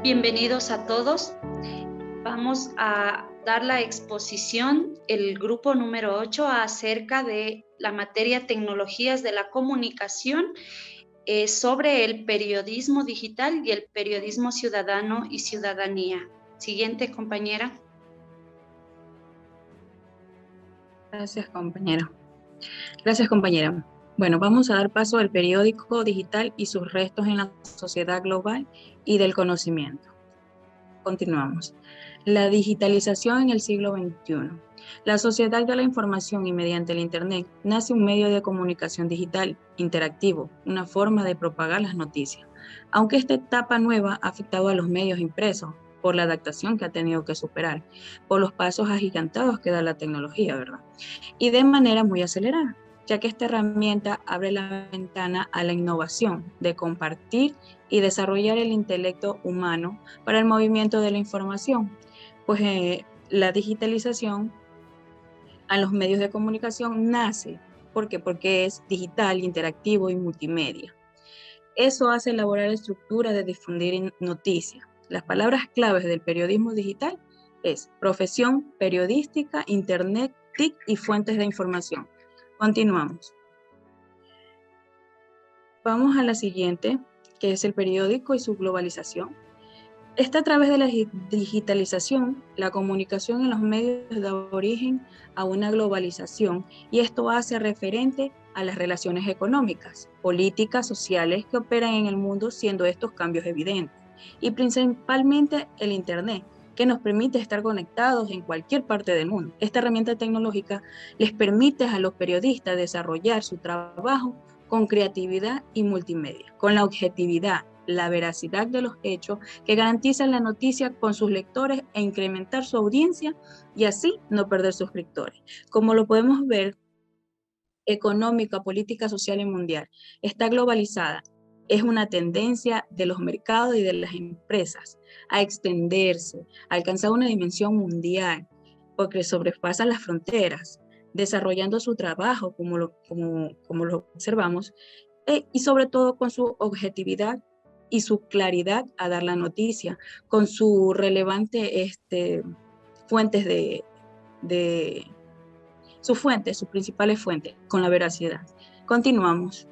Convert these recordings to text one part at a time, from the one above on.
Bienvenidos a todos. Vamos a dar la exposición, el grupo número 8, acerca de la materia Tecnologías de la Comunicación, sobre el periodismo digital y el periodismo ciudadano y ciudadanía. Siguiente, compañera. Gracias, compañera. Gracias, compañera. Bueno, vamos a dar paso al periódico digital y sus restos en la sociedad global y del conocimiento. Continuamos. La digitalización en el siglo XXI. La sociedad de la información y mediante el Internet nace un medio de comunicación digital, interactivo, una forma de propagar las noticias. Aunque esta etapa nueva ha afectado a los medios impresos por la adaptación que ha tenido que superar, por los pasos agigantados que da la tecnología, ¿verdad? Y de manera muy acelerada, ya que esta herramienta abre la ventana a la innovación de compartir y desarrollar el intelecto humano para el movimiento de la información. Pues la digitalización a los medios de comunicación nace, ¿por qué? Porque es digital, interactivo y multimedia. Eso hace elaborar estructuras de difundir noticias. Las palabras claves del periodismo digital es profesión periodística, internet, TIC y fuentes de información. Continuamos. Vamos a la siguiente, que es el periódico y su globalización. A través de la digitalización, la comunicación en los medios da origen a una globalización y esto hace referente a las relaciones económicas, políticas, sociales que operan en el mundo, siendo estos cambios evidentes. Y principalmente el Internet, que nos permite estar conectados en cualquier parte del mundo. Esta herramienta tecnológica les permite a los periodistas desarrollar su trabajo con creatividad y multimedia, con la objetividad, la veracidad de los hechos que garantizan la noticia con sus lectores e incrementar su audiencia y así no perder suscriptores. Como lo podemos ver, económica, política, social y mundial está globalizada. Es una tendencia de los mercados y de las empresas a extenderse, a alcanzar una dimensión mundial, porque sobrepasa las fronteras, desarrollando su trabajo como lo observamos, y sobre todo con su objetividad y su claridad a dar la noticia, con su relevante fuentes sus principales fuentes, con la veracidad. Continuamos.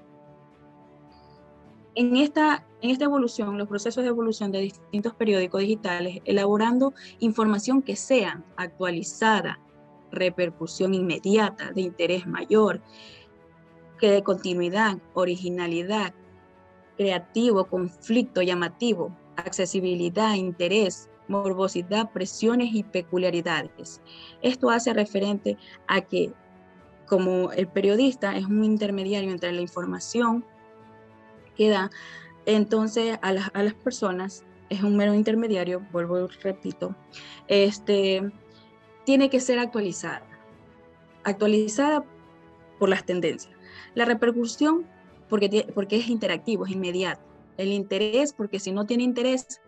En esta evolución, los procesos de evolución de distintos periódicos digitales, elaborando información que sea actualizada, repercusión inmediata, de interés mayor, que de continuidad, originalidad, creativo, conflicto, llamativo, accesibilidad, interés, morbosidad, presiones y peculiaridades. Esto hace referente a que como el periodista es un intermediario entre la información que da, entonces a las personas, es un mero intermediario, vuelvo y repito, tiene que ser actualizada por las tendencias. La repercusión porque es interactivo, es inmediato. El interés, porque si no tiene interés,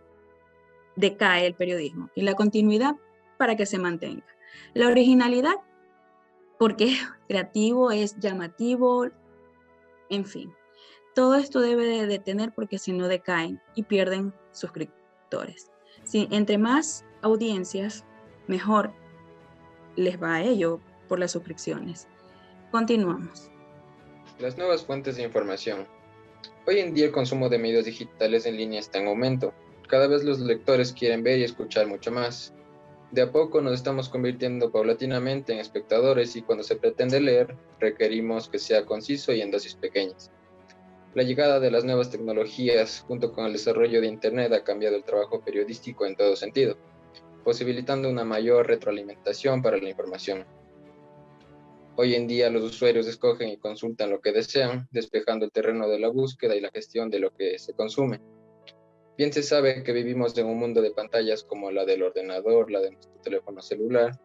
decae el periodismo. Y la continuidad, para que se mantenga. La originalidad, porque es creativo, es llamativo, en fin. Todo esto debe de tener porque si no decaen y pierden suscriptores. Si entre más audiencias, mejor les va a ello por las suscripciones. Continuamos. Las nuevas fuentes de información. Hoy en día el consumo de medios digitales en línea está en aumento. Cada vez los lectores quieren ver y escuchar mucho más. De a poco nos estamos convirtiendo paulatinamente en espectadores y cuando se pretende leer, requerimos que sea conciso y en dosis pequeñas. La llegada de las nuevas tecnologías junto con el desarrollo de Internet ha cambiado el trabajo periodístico en todo sentido, posibilitando una mayor retroalimentación para la información. Hoy en día los usuarios escogen y consultan lo que desean, despejando el terreno de la búsqueda y la gestión de lo que se consume. Bien se sabe que vivimos en un mundo de pantallas como la del ordenador, la de nuestro teléfono celular,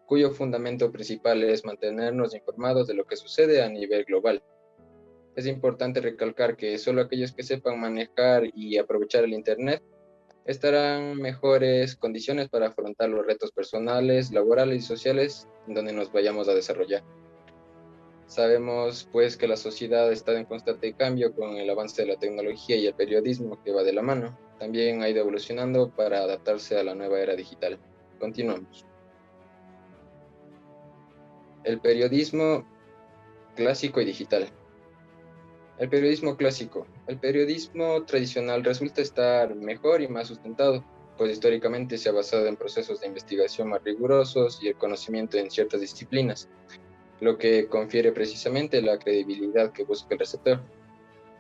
cuyo fundamento principal es mantenernos informados de lo que sucede a nivel global. Es importante recalcar que solo aquellos que sepan manejar y aprovechar el Internet estarán en mejores condiciones para afrontar los retos personales, laborales y sociales en donde nos vayamos a desarrollar. Sabemos que la sociedad está en constante cambio con el avance de la tecnología y el periodismo que va de la mano. también ha ido evolucionando para adaptarse a la nueva era digital. Continuamos. El periodismo clásico y digital. El periodismo clásico. El periodismo tradicional resulta estar mejor y más sustentado, pues históricamente se ha basado en procesos de investigación más rigurosos y el conocimiento en ciertas disciplinas, lo que confiere precisamente la credibilidad que busca el receptor.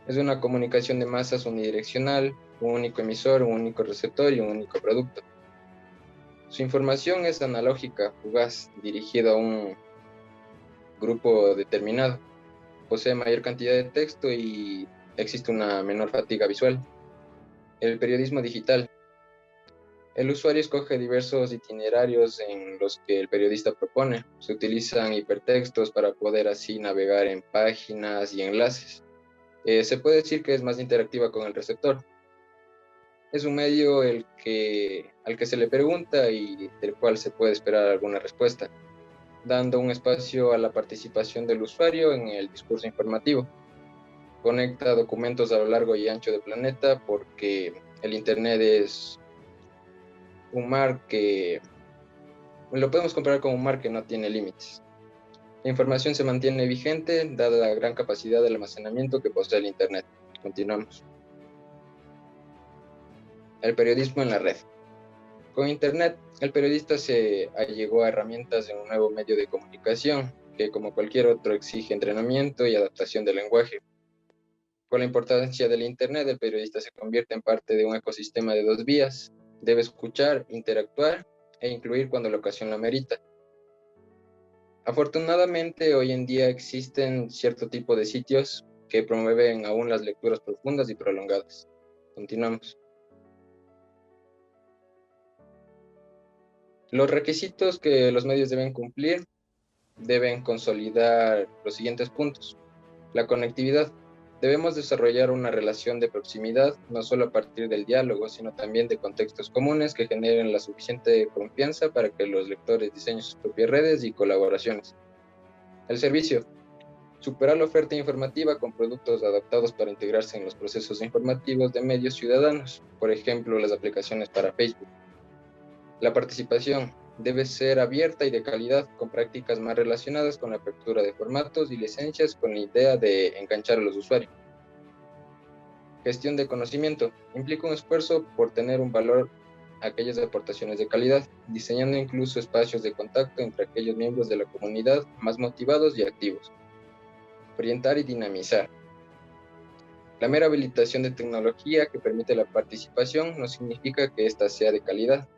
Es una comunicación de masas unidireccional, un único emisor, un único receptor y un único producto. Su información es analógica, fugaz, dirigida a un grupo determinado. Posee mayor cantidad de texto y existe una menor fatiga visual. El periodismo digital. El usuario escoge diversos itinerarios en los que el periodista propone. Se utilizan hipertextos para poder así navegar en páginas y enlaces. Se puede decir que es más interactiva con el receptor. Es un medio al que se le pregunta y del cual se puede esperar alguna respuesta, dando un espacio a la participación del usuario en el discurso informativo. Conecta documentos a lo largo y ancho del planeta porque el Internet es un mar que lo podemos comparar con un mar que no tiene límites. La información se mantiene vigente dada la gran capacidad de almacenamiento que posee el Internet. Continuamos. El periodismo en la red. Con Internet, el periodista se allegó a herramientas de un nuevo medio de comunicación que, como cualquier otro, exige entrenamiento y adaptación del lenguaje. Con la importancia del Internet, el periodista se convierte en parte de un ecosistema de dos vías. Debe escuchar, interactuar e incluir cuando la ocasión lo amerita. Afortunadamente, hoy en día existen cierto tipo de sitios que promueven aún las lecturas profundas y prolongadas. Continuamos. Los requisitos que los medios deben cumplir deben consolidar los siguientes puntos. La conectividad. Debemos desarrollar una relación de proximidad, no solo a partir del diálogo, sino también de contextos comunes que generen la suficiente confianza para que los lectores diseñen sus propias redes y colaboraciones. El servicio. Superar la oferta informativa con productos adaptados para integrarse en los procesos informativos de medios ciudadanos, por ejemplo, las aplicaciones para Facebook. La participación debe ser abierta y de calidad, con prácticas más relacionadas con la apertura de formatos y licencias con la idea de enganchar a los usuarios. Gestión de conocimiento. Implica un esfuerzo por tener un valor aquellas aportaciones de calidad, diseñando incluso espacios de contacto entre aquellos miembros de la comunidad más motivados y activos. Orientar y dinamizar. La mera habilitación de tecnología que permite la participación no significa que ésta sea de calidad.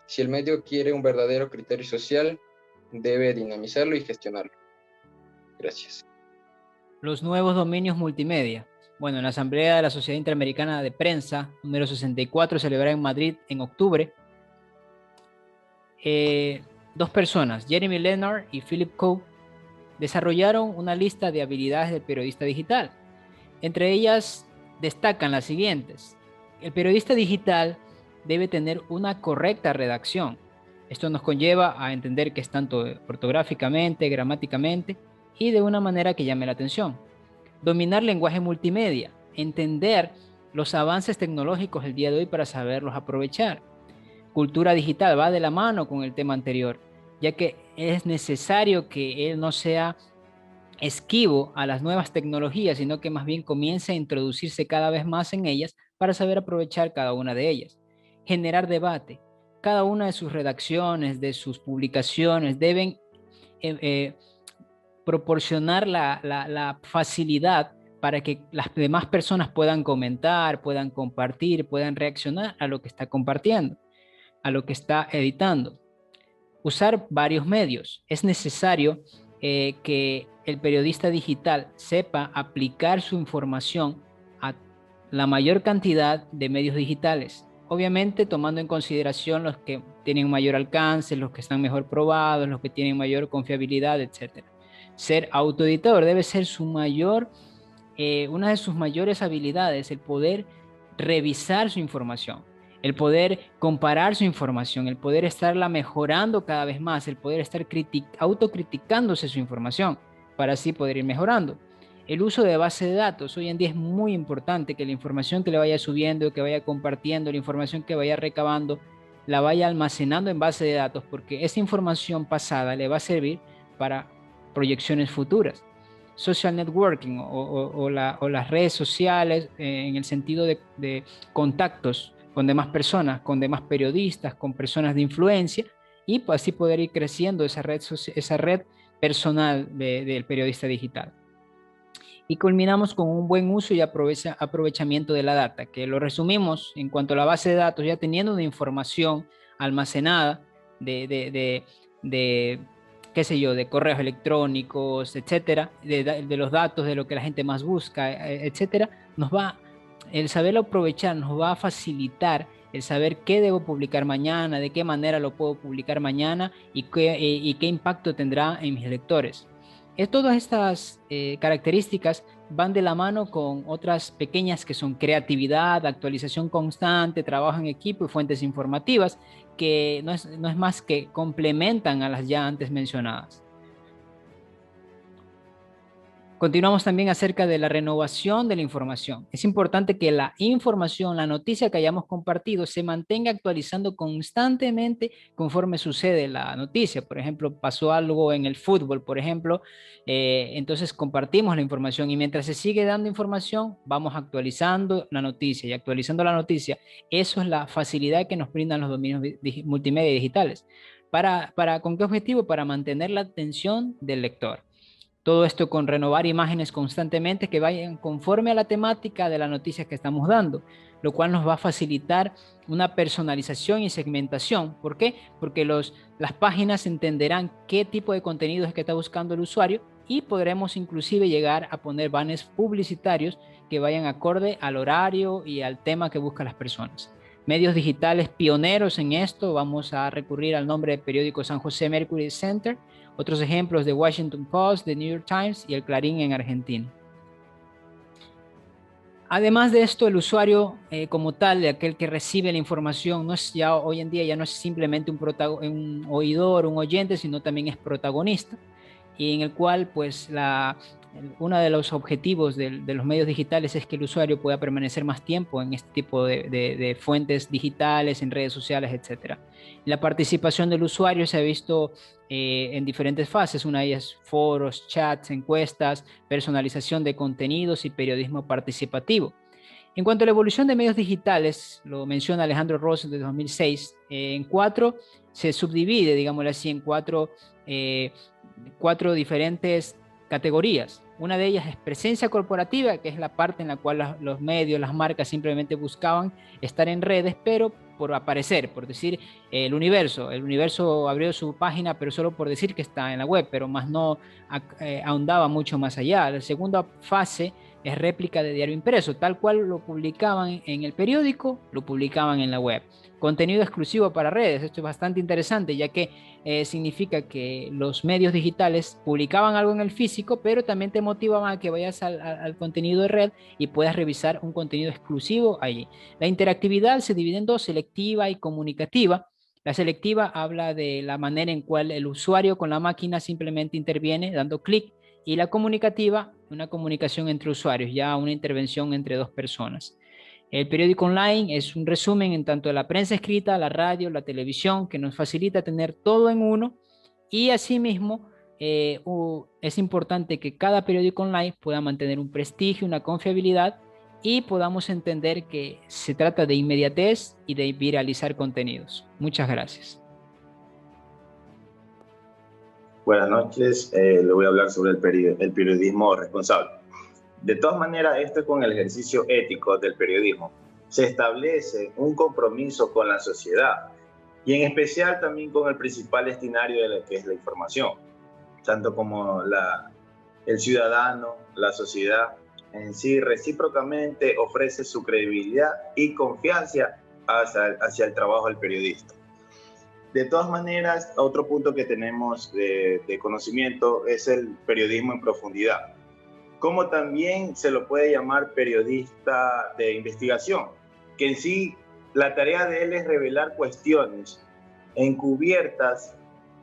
Si el medio quiere un verdadero criterio social, debe dinamizarlo y gestionarlo. Gracias. Los nuevos dominios multimedia. Bueno, en la Asamblea de la Sociedad Interamericana de Prensa, número 64, celebrada en Madrid en octubre, dos personas, Jeremy Leonard y Philip Coe, desarrollaron una lista de habilidades del periodista digital. Entre ellas destacan las siguientes. El periodista digital debe tener una correcta redacción. Esto nos conlleva a entender que es tanto ortográficamente, gramáticamente y de una manera que llame la atención. Dominar lenguaje multimedia, entender los avances tecnológicos del día de hoy para saberlos aprovechar. Cultura digital va de la mano con el tema anterior, ya que es necesario que él no sea esquivo a las nuevas tecnologías, sino que más bien comience a introducirse cada vez más en ellas para saber aprovechar cada una de ellas. Generar debate. Cada una de sus redacciones, de sus publicaciones, deben proporcionar la facilidad para que las demás personas puedan comentar, puedan compartir, puedan reaccionar a lo que está compartiendo, a lo que está editando. Usar varios medios. Es necesario que el periodista digital sepa aplicar su información a la mayor cantidad de medios digitales. Obviamente tomando en consideración los que tienen mayor alcance, los que están mejor probados, los que tienen mayor confiabilidad, etc. Ser autoeditor debe ser una de sus mayores habilidades, el poder revisar su información, el poder comparar su información, el poder estarla mejorando cada vez más, el poder estar autocriticándose su información para así poder ir mejorando. El uso de base de datos. Hoy en día es muy importante que la información que le vaya subiendo, que vaya compartiendo, la información que vaya recabando, la vaya almacenando en base de datos, porque esa información pasada le va a servir para proyecciones futuras. Social networking o las redes sociales en el sentido de contactos con demás personas, con demás periodistas, con personas de influencia, y pues así poder ir creciendo esa red personal del periodista digital. Y culminamos con un buen uso y aprovechamiento de la data, que lo resumimos en cuanto a la base de datos, ya teniendo una información almacenada de qué sé yo, de correos electrónicos, etcétera, de los datos, de lo que la gente más busca, etcétera, el saberlo aprovechar nos va a facilitar el saber qué debo publicar mañana, de qué manera lo puedo publicar mañana y qué impacto tendrá en mis lectores. Todas estas características van de la mano con otras pequeñas que son creatividad, actualización constante, trabajo en equipo y fuentes informativas, que no es más que complementan a las ya antes mencionadas. Continuamos también acerca de la renovación de la información. Es importante que la información, la noticia que hayamos compartido, se mantenga actualizando constantemente conforme sucede la noticia. Por ejemplo, pasó algo en el fútbol, por ejemplo, entonces compartimos la información y mientras se sigue dando información, vamos actualizando la noticia y actualizando la noticia. Eso es la facilidad que nos brindan los dominios multimedia digitales. ¿Con qué objetivo? Para mantener la atención del lector. Todo esto con renovar imágenes constantemente que vayan conforme a la temática de la noticia que estamos dando, lo cual nos va a facilitar una personalización y segmentación. ¿Por qué? Porque las páginas entenderán qué tipo de contenido es que está buscando el usuario y podremos inclusive llegar a poner banners publicitarios que vayan acorde al horario y al tema que buscan las personas. Medios digitales pioneros en esto, vamos a recurrir al nombre de periódico San José Mercury Center. Otros ejemplos de Washington Post, The New York Times y el Clarín en Argentina. Además de esto, el usuario como tal, de aquel que recibe la información, hoy en día ya no es simplemente un oidor, un oyente, sino también es protagonista, y en el cual pues uno de los objetivos de los medios digitales es que el usuario pueda permanecer más tiempo en este tipo de fuentes digitales, en redes sociales, etc. La participación del usuario se ha visto en diferentes fases, una de ellas foros, chats, encuestas, personalización de contenidos y periodismo participativo. En cuanto a la evolución de medios digitales, lo menciona Alejandro Ross de 2006, se subdivide, digámoslo así, en cuatro diferentes categorías. Una de ellas es presencia corporativa, que es la parte en la cual los medios, las marcas simplemente buscaban estar en redes, pero por aparecer, por decir el Universo abrió su página, pero solo por decir que está en la web, pero más no ahondaba mucho más allá. La segunda fase es réplica de diario impreso, tal cual lo publicaban en el periódico, lo publicaban en la web. Contenido exclusivo para redes, esto es bastante interesante, ya que significa que los medios digitales publicaban algo en el físico, pero también te motivaban a que vayas al contenido de red y puedas revisar un contenido exclusivo allí. La interactividad se divide en dos, selectiva y comunicativa. La selectiva habla de la manera en cual el usuario con la máquina simplemente interviene dando clic, y la comunicativa, una comunicación entre usuarios, ya una intervención entre dos personas. El periódico online es un resumen en tanto de la prensa escrita, la radio, la televisión, que nos facilita tener todo en uno, y asimismo es importante que cada periódico online pueda mantener un prestigio, una confiabilidad, y podamos entender que se trata de inmediatez y de viralizar contenidos. Muchas gracias. Buenas noches, le voy a hablar sobre el periodismo responsable. De todas maneras, esto es con el ejercicio ético del periodismo. Se establece un compromiso con la sociedad y en especial también con el principal destinario de lo que es la información, tanto como el ciudadano, la sociedad en sí recíprocamente ofrece su credibilidad y confianza hacia el trabajo del periodista. De todas maneras, otro punto que tenemos de conocimiento es el periodismo en profundidad, como también se lo puede llamar periodista de investigación, que en sí la tarea de él es revelar cuestiones encubiertas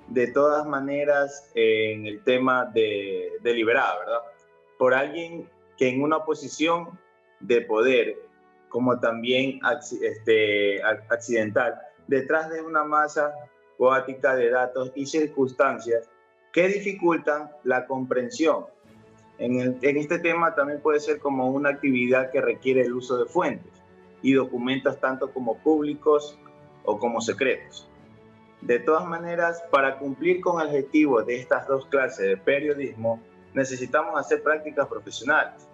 de todas maneras en el tema de deliberada, ¿verdad? por alguien que en una posición de poder, como también accidental, detrás de una masa caótica de datos y circunstancias que dificultan la comprensión. En este tema también puede ser como una actividad que requiere el uso de fuentes y documentos tanto como públicos o como secretos. De todas maneras, para cumplir con el objetivo de estas dos clases de periodismo, necesitamos hacer prácticas profesionales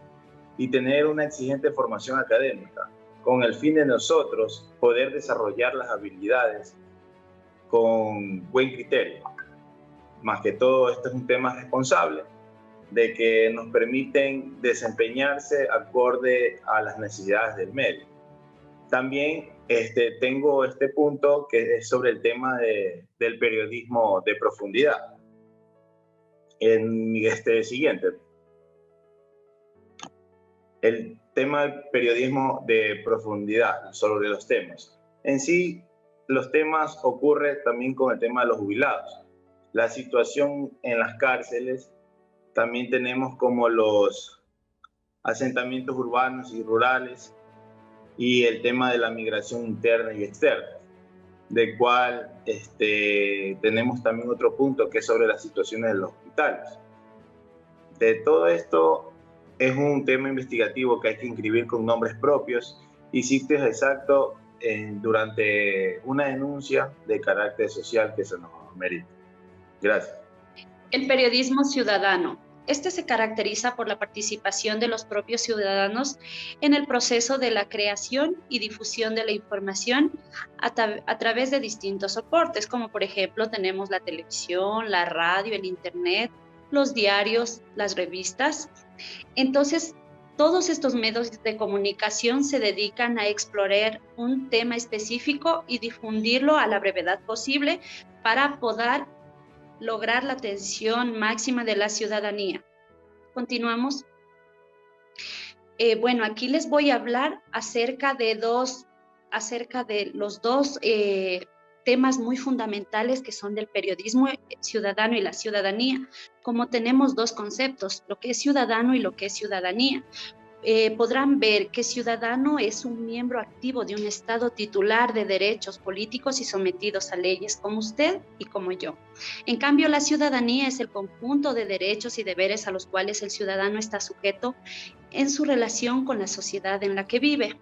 y tener una exigente formación académica, con el fin de nosotros poder desarrollar las habilidades con buen criterio. Más que todo, este es un tema responsable, de que nos permiten desempeñarse acorde a las necesidades del medio. También tengo este punto que es sobre el tema del periodismo de profundidad. En siguiente. El tema del periodismo de profundidad sobre los temas. En sí, los temas ocurren también con el tema de los jubilados. La situación en las cárceles, también tenemos como los asentamientos urbanos y rurales y el tema de la migración interna y externa, del cual tenemos también otro punto que es sobre las situaciones de los hospitales. De todo esto es un tema investigativo que hay que inscribir con nombres propios y sitios exactos durante una denuncia de carácter social que se nos merita. Gracias. El periodismo ciudadano. Este se caracteriza por la participación de los propios ciudadanos en el proceso de la creación y difusión de la información a través de distintos soportes, como por ejemplo tenemos la televisión, la radio, el internet, los diarios, las revistas. Entonces, todos estos medios de comunicación se dedican a explorar un tema específico y difundirlo a la brevedad posible para poder lograr la atención máxima de la ciudadanía. Continuamos. Bueno, aquí les voy a hablar acerca de los dos temas muy fundamentales que son del periodismo ciudadano y la ciudadanía. Como tenemos dos conceptos, lo que es ciudadano y lo que es ciudadanía. Podrán ver que ciudadano es un miembro activo de un Estado titular de derechos políticos y sometidos a leyes, como usted y como yo. En cambio, la ciudadanía es el conjunto de derechos y deberes a los cuales el ciudadano está sujeto en su relación con la sociedad en la que vive.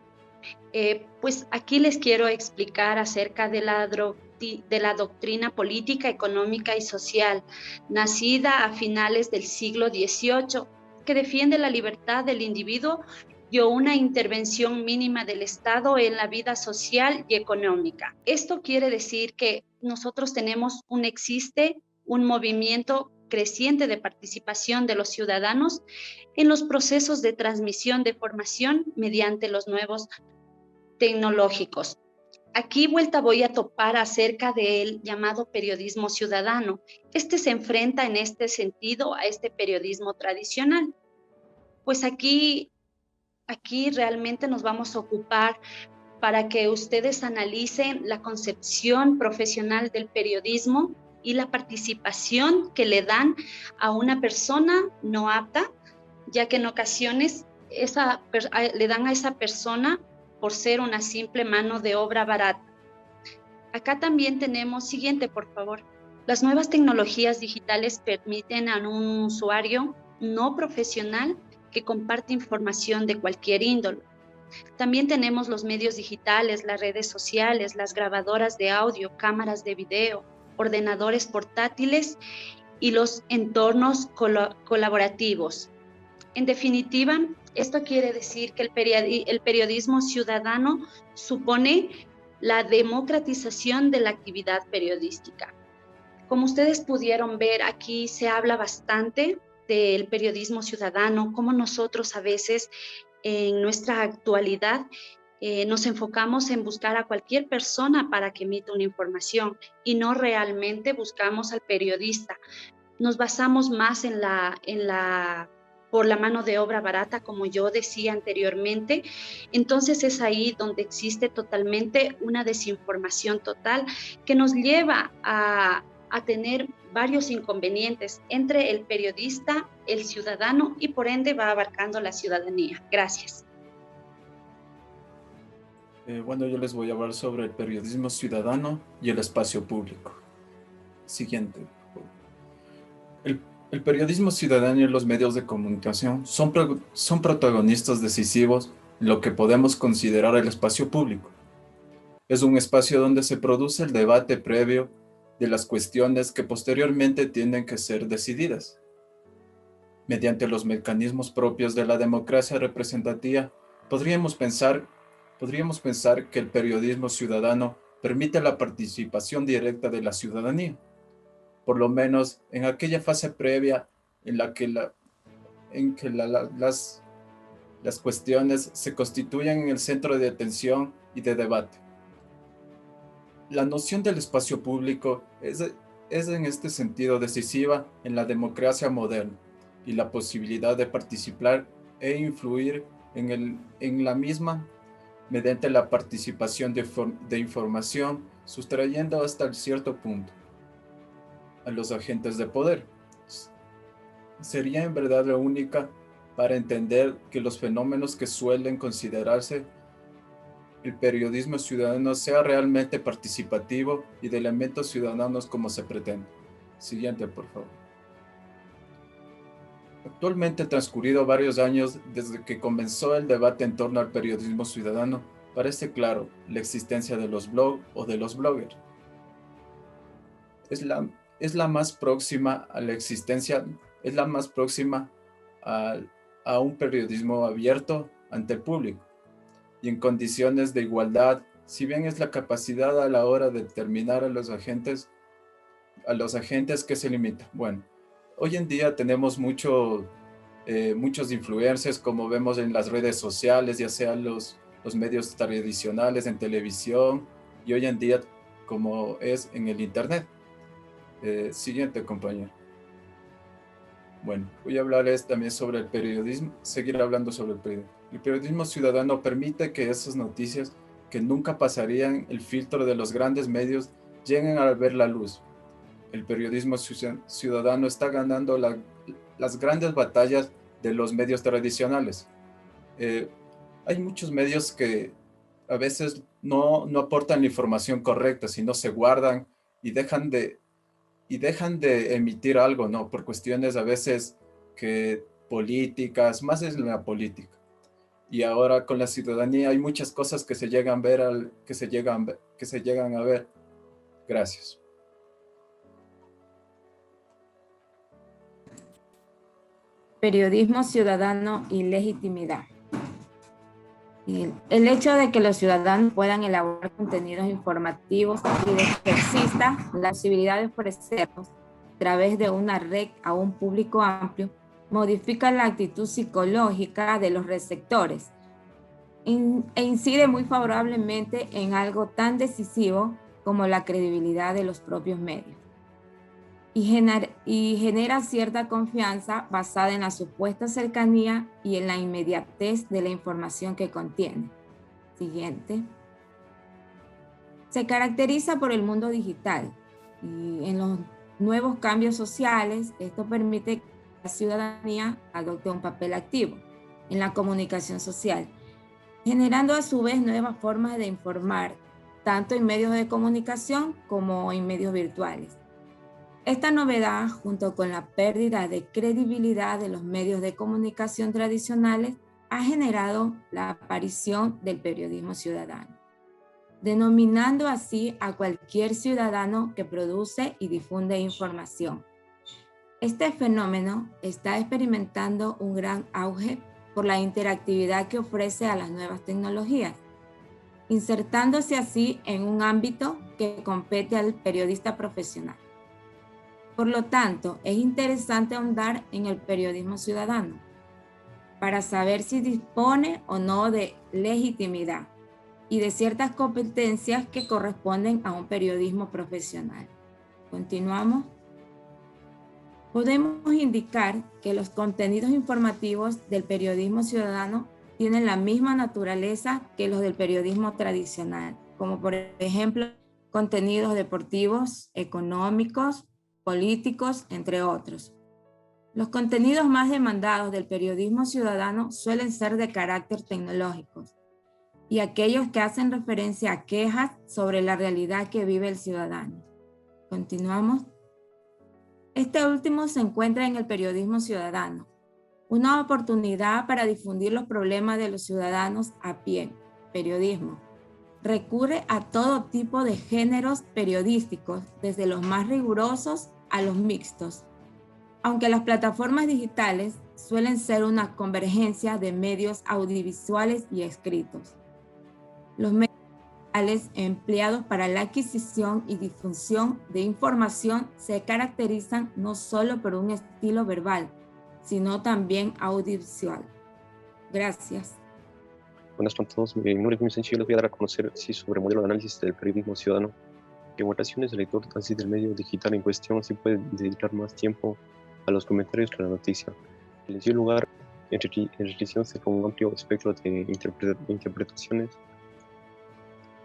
Pues aquí les quiero explicar acerca de la doctrina política, económica y social, nacida a finales del siglo XVIII, que defiende la libertad del individuo y una intervención mínima del Estado en la vida social y económica. Esto quiere decir que nosotros existe un movimiento creciente de participación de los ciudadanos en los procesos de transmisión de formación mediante los nuevos tecnológicos. Aquí voy a topar acerca del llamado periodismo ciudadano. Este se enfrenta en este sentido a este periodismo tradicional. Pues aquí realmente nos vamos a ocupar para que ustedes analicen la concepción profesional del periodismo y la participación que le dan a una persona no apta, ya que en ocasiones le dan a esa persona por ser una simple mano de obra barata. Acá también tenemos, siguiente por favor, las nuevas tecnologías digitales permiten a un usuario no profesional que comparte información de cualquier índole. También tenemos los medios digitales, las redes sociales, las grabadoras de audio, cámaras de video, ordenadores portátiles y los entornos colaborativos. En definitiva, esto quiere decir que el periodismo ciudadano supone la democratización de la actividad periodística. Como ustedes pudieron ver, aquí se habla bastante del periodismo ciudadano, cómo nosotros a veces en nuestra actualidad nos enfocamos en buscar a cualquier persona para que emita una información y no realmente buscamos al periodista. Nos basamos más por la mano de obra barata, como yo decía anteriormente. Entonces es ahí donde existe totalmente una desinformación total que nos lleva a a tener varios inconvenientes entre el periodista, el ciudadano y por ende va abarcando la ciudadanía. Gracias. Bueno, yo les voy a hablar sobre el periodismo ciudadano y el espacio público. Siguiente. El periodismo ciudadano y los medios de comunicación son protagonistas decisivos en lo que podemos considerar el espacio público. Es un espacio donde se produce el debate previo de las cuestiones que posteriormente tienen que ser decididas. Mediante los mecanismos propios de la democracia representativa, podríamos pensar que el periodismo ciudadano permite la participación directa de la ciudadanía, por lo menos en aquella fase previa en la que las cuestiones se constituyen en el centro de atención y de debate. La noción del espacio público es en este sentido decisiva en la democracia moderna y la posibilidad de participar e influir en la misma mediante la participación de información, sustrayendo hasta cierto punto a los agentes de poder. Sería en verdad la única para entender que los fenómenos que suelen considerarse el periodismo ciudadano sea realmente participativo y de elementos ciudadanos como se pretende. Siguiente, por favor. Actualmente, transcurrido varios años desde que comenzó el debate en torno al periodismo ciudadano, parece claro la existencia de los blogs o de los bloggers. Es la más próxima a la existencia, es la más próxima a un periodismo abierto ante el público y en condiciones de igualdad, si bien es la capacidad a la hora de determinar a los agentes que se limita. Bueno, hoy en día tenemos muchos influencers, como vemos en las redes sociales, ya sean los medios tradicionales en televisión y hoy en día como es en el internet. Siguiente, compañero. Bueno, voy a hablarles también sobre el periodismo, seguir hablando sobre el periodismo. El periodismo ciudadano permite que esas noticias que nunca pasarían el filtro de los grandes medios lleguen a ver la luz. El periodismo ciudadano está ganando las grandes batallas de los medios tradicionales. Hay muchos medios que a veces no aportan la información correcta, sino se guardan y dejan de emitir algo, ¿no? Por cuestiones a veces que políticas, más es la política. Y ahora con la ciudadanía hay muchas cosas que se llegan a ver. Gracias. Periodismo ciudadano y legitimidad. El hecho de que los ciudadanos puedan elaborar contenidos informativos y de que exista la posibilidad de ofrecerlos a través de una red a un público amplio modifica la actitud psicológica de los receptores e incide muy favorablemente en algo tan decisivo como la credibilidad de los propios medios. Y genera cierta confianza basada en la supuesta cercanía y en la inmediatez de la información que contiene. Siguiente. Se caracteriza por el mundo digital y en los nuevos cambios sociales, esto permite que la ciudadanía adopte un papel activo en la comunicación social, generando a su vez nuevas formas de informar, tanto en medios de comunicación como en medios virtuales. Esta novedad, junto con la pérdida de credibilidad de los medios de comunicación tradicionales, ha generado la aparición del periodismo ciudadano, denominando así a cualquier ciudadano que produce y difunde información. Este fenómeno está experimentando un gran auge por la interactividad que ofrece a las nuevas tecnologías, insertándose así en un ámbito que compete al periodista profesional. Por lo tanto, es interesante ahondar en el periodismo ciudadano para saber si dispone o no de legitimidad y de ciertas competencias que corresponden a un periodismo profesional. Continuamos. Podemos indicar que los contenidos informativos del periodismo ciudadano tienen la misma naturaleza que los del periodismo tradicional, como por ejemplo contenidos deportivos, económicos, políticos, entre otros. Los contenidos más demandados del periodismo ciudadano suelen ser de carácter tecnológico y aquellos que hacen referencia a quejas sobre la realidad que vive el ciudadano. Continuamos. Este último se encuentra en el periodismo ciudadano, una oportunidad para difundir los problemas de los ciudadanos a pie. Periodismo recurre a todo tipo de géneros periodísticos, desde los más rigurosos a los mixtos, aunque las plataformas digitales suelen ser una convergencia de medios audiovisuales y escritos. Los medios digitales empleados para la adquisición y difusión de información se caracterizan no solo por un estilo verbal, sino también audiovisual. Gracias. Buenas noches a todos. Mi nombre es muy sencillo. Les voy a dar a conocer sobre el modelo de análisis del periodismo ciudadano. En ocasiones el lector así del medio digital en cuestión sí puede dedicar más tiempo a los comentarios que a la noticia. Les dio lugar enriquecerse con un amplio espectro de interpretaciones,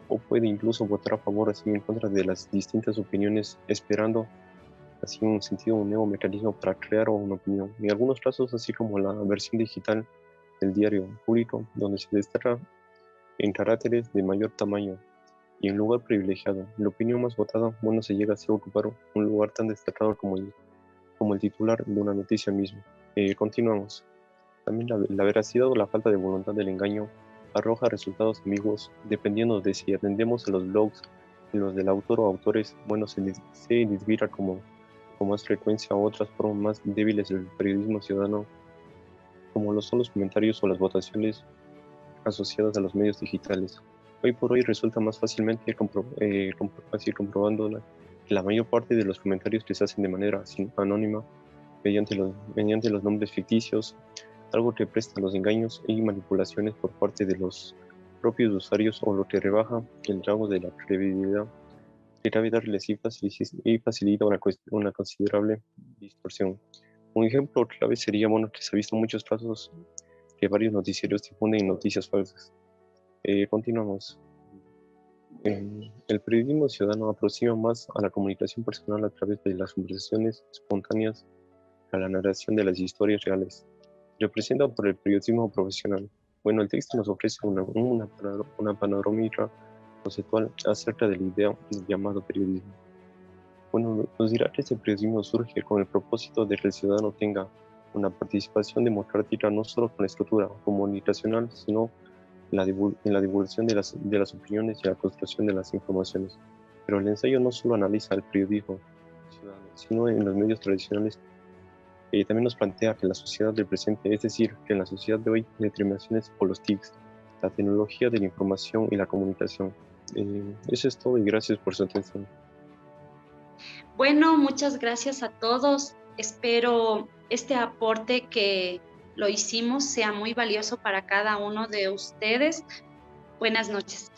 o puede incluso votar a favor así en contra de las distintas opiniones, esperando así un nuevo mecanismo para crear una opinión. En algunos casos, así como la versión digital del diario público, donde se destaca en caracteres de mayor tamaño y en lugar privilegiado, la opinión más votada, bueno, se llega a ocupar un lugar tan destacado como el titular de una noticia misma. Continuamos. También la veracidad o la falta de voluntad del engaño arroja resultados ambiguos dependiendo de si atendemos a los blogs, los del autor o autores, bueno, se desvira con más frecuencia a otras formas más débiles del periodismo ciudadano, como lo son los comentarios o las votaciones asociadas a los medios digitales. Hoy por hoy resulta más fácilmente comprobando que la mayor parte de los comentarios que se hacen de manera anónima, mediante los nombres ficticios, algo que presta a los engaños y manipulaciones por parte de los propios usuarios, o lo que rebaja el grado de la credibilidad que cabe darles y facilita una considerable distorsión. Un ejemplo clave sería, que se ha visto en muchos casos que varios noticieros difunden noticias falsas. Continuamos. El periodismo ciudadano aproxima más a la comunicación personal a través de las conversaciones espontáneas a la narración de las historias reales. Representado por el periodismo profesional. Bueno, el texto nos ofrece una panorámica conceptual acerca de la idea del llamado periodismo. Bueno, nos dirá que este periodismo surge con el propósito de que el ciudadano tenga una participación democrática no solo con la estructura comunicacional, sino en la divulgación de las opiniones y la construcción de las informaciones. Pero el ensayo no solo analiza el periodismo ciudadano, sino en los medios tradicionales. También nos plantea que la sociedad del presente, es decir, que en la sociedad de hoy, determinaciones por los TICs, la tecnología de la información y la comunicación. Eso es todo y gracias por su atención. Bueno, muchas gracias a todos. Espero este aporte que lo hicimos sea muy valioso para cada uno de ustedes. Buenas noches.